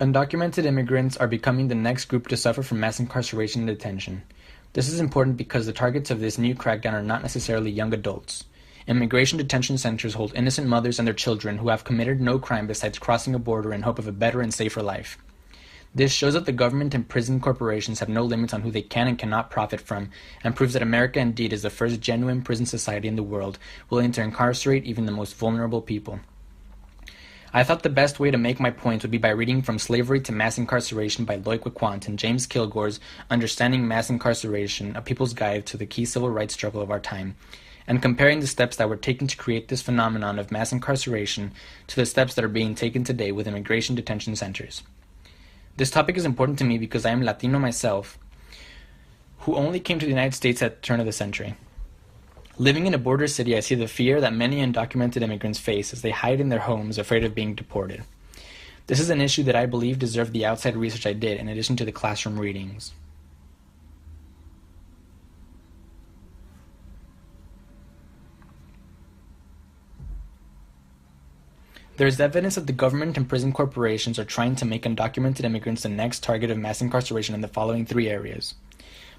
Undocumented immigrants are becoming the next group to suffer from mass incarceration and detention. This is important because the targets of this new crackdown are not necessarily young adults. Immigration detention centers hold innocent mothers and their children who have committed no crime besides crossing a border in hope of a better and safer life. This shows that the government and prison corporations have no limits on who they can and cannot profit from, and proves that America indeed is the first genuine prison society in the world, willing to incarcerate even the most vulnerable people. I thought the best way to make my point would be by reading From Slavery to Mass Incarceration by Loic Quant and James Kilgore's Understanding Mass Incarceration, A People's Guide to the Key Civil Rights Struggle of Our Time, and comparing the steps that were taken to create this phenomenon of mass incarceration to the steps that are being taken today with immigration detention centers. This topic is important to me because I am Latino myself, who only came to the United States at the turn of the century. Living in a border city, I see the fear that many undocumented immigrants face as they hide in their homes afraid of being deported. This is an issue that I believe deserved the outside research I did in addition to the classroom readings. There is evidence that the government and prison corporations are trying to make undocumented immigrants the next target of mass incarceration in the following three areas: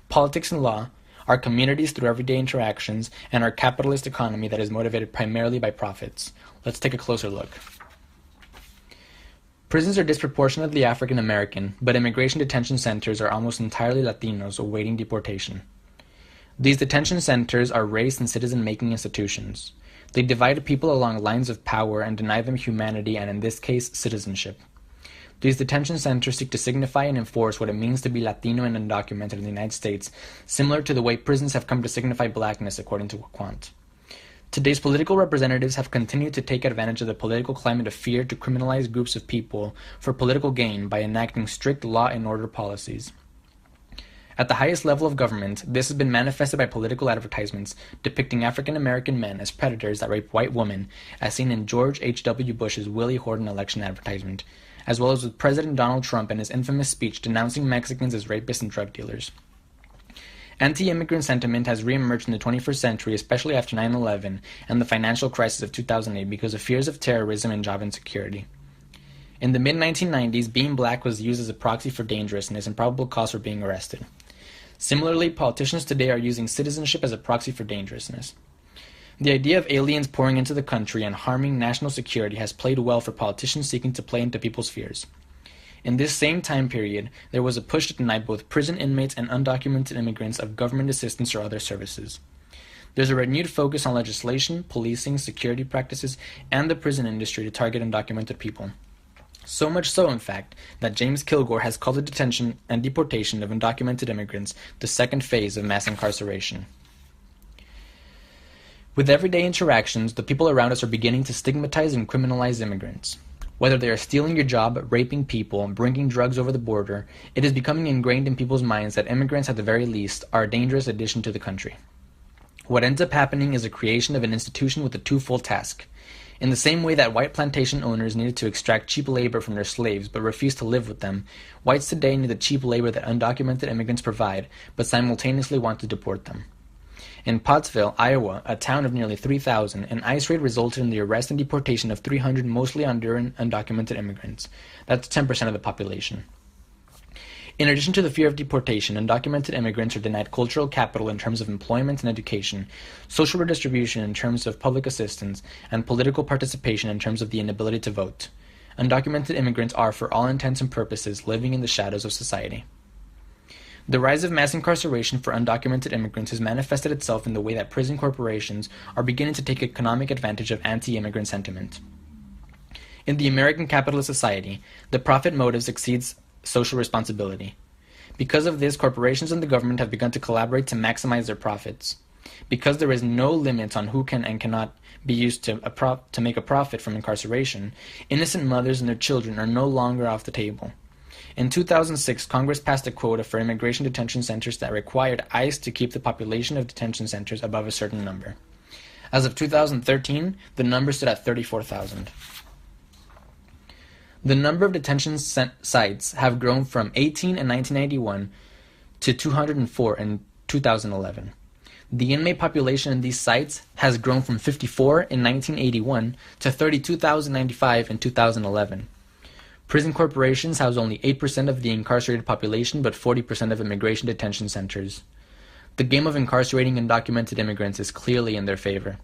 politics and law, our communities through everyday interactions, and our capitalist economy that is motivated primarily by profits. Let's take a closer look. Prisons are disproportionately African American, but immigration detention centers are almost entirely Latinos awaiting deportation. These detention centers are race and citizen-making institutions. They divide people along lines of power and deny them humanity and, in this case, citizenship. These detention centers seek to signify and enforce what it means to be Latino and undocumented in the United States, similar to the way prisons have come to signify blackness, according to Quant. Today's political representatives have continued to take advantage of the political climate of fear to criminalize groups of people for political gain by enacting strict law and order policies. At the highest level of government, this has been manifested by political advertisements depicting African American men as predators that rape white women, as seen in George H.W. Bush's Willie Horton election advertisement, as well as with President Donald Trump and his infamous speech denouncing Mexicans as rapists and drug dealers. Anti-immigrant sentiment has re-emerged in the 21st century, especially after 9/11 and the financial crisis of 2008 because of fears of terrorism and job insecurity. In the mid-1990s, being black was used as a proxy for dangerousness and probable cause for being arrested. Similarly, politicians today are using citizenship as a proxy for dangerousness. The idea of aliens pouring into the country and harming national security has played well for politicians seeking to play into people's fears. In this same time period, there was a push to deny both prison inmates and undocumented immigrants of government assistance or other services. There's a renewed focus on legislation, policing, security practices, and the prison industry to target undocumented people. So much so, in fact, that James Kilgore has called the detention and deportation of undocumented immigrants the second phase of mass incarceration. With everyday interactions, the people around us are beginning to stigmatize and criminalize immigrants. Whether they are stealing your job, raping people, and bringing drugs over the border, it is becoming ingrained in people's minds that immigrants, at the very least, are a dangerous addition to the country. What ends up happening is the creation of an institution with a twofold task. In the same way that white plantation owners needed to extract cheap labor from their slaves but refused to live with them, whites today need the cheap labor that undocumented immigrants provide, but simultaneously want to deport them. In Pottsville, Iowa, a town of nearly 3,000, an ICE raid resulted in the arrest and deportation of 300 mostly Honduran undocumented immigrants. That's 10% of the population. In addition to the fear of deportation, undocumented immigrants are denied cultural capital in terms of employment and education, social redistribution in terms of public assistance, and political participation in terms of the inability to vote. Undocumented immigrants are, for all intents and purposes, living in the shadows of society. The rise of mass incarceration for undocumented immigrants has manifested itself in the way that prison corporations are beginning to take economic advantage of anti-immigrant sentiment. In the American capitalist society, the profit motive exceeds social responsibility. Because of this, corporations and the government have begun to collaborate to maximize their profits. Because there is no limit on who can and cannot be used to make a profit from incarceration, innocent mothers and their children are no longer off the table. In 2006, Congress passed a quota for immigration detention centers that required ICE to keep the population of detention centers above a certain number. As of 2013, the number stood at 34,000. The number of detention sites have grown from 18 in 1991 to 204 in 2011. The inmate population in these sites has grown from 54 in 1981 to 32,095 in 2011. Prison corporations house only 8% of the incarcerated population but 40% of immigration detention centers. The game of incarcerating undocumented immigrants is clearly in their favor.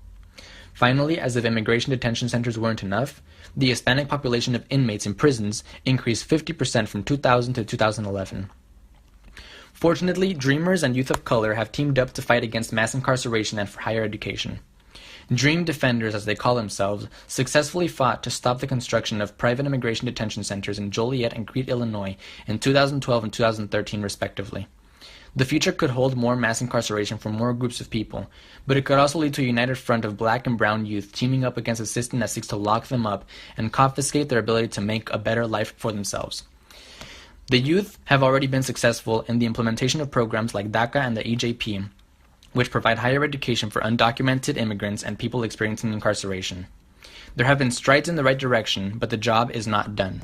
Finally, as if immigration detention centers weren't enough, the Hispanic population of inmates in prisons increased 50% from 2000 to 2011. Fortunately, Dreamers and youth of color have teamed up to fight against mass incarceration and for higher education. Dream Defenders, as they call themselves, successfully fought to stop the construction of private immigration detention centers in Joliet and Crete, Illinois in 2012 and 2013 respectively. The future could hold more mass incarceration for more groups of people, but it could also lead to a united front of black and brown youth teaming up against a system that seeks to lock them up and confiscate their ability to make a better life for themselves. The youth have already been successful in the implementation of programs like DACA and the EJP, which provide higher education for undocumented immigrants and people experiencing incarceration. There have been strides in the right direction, but the job is not done.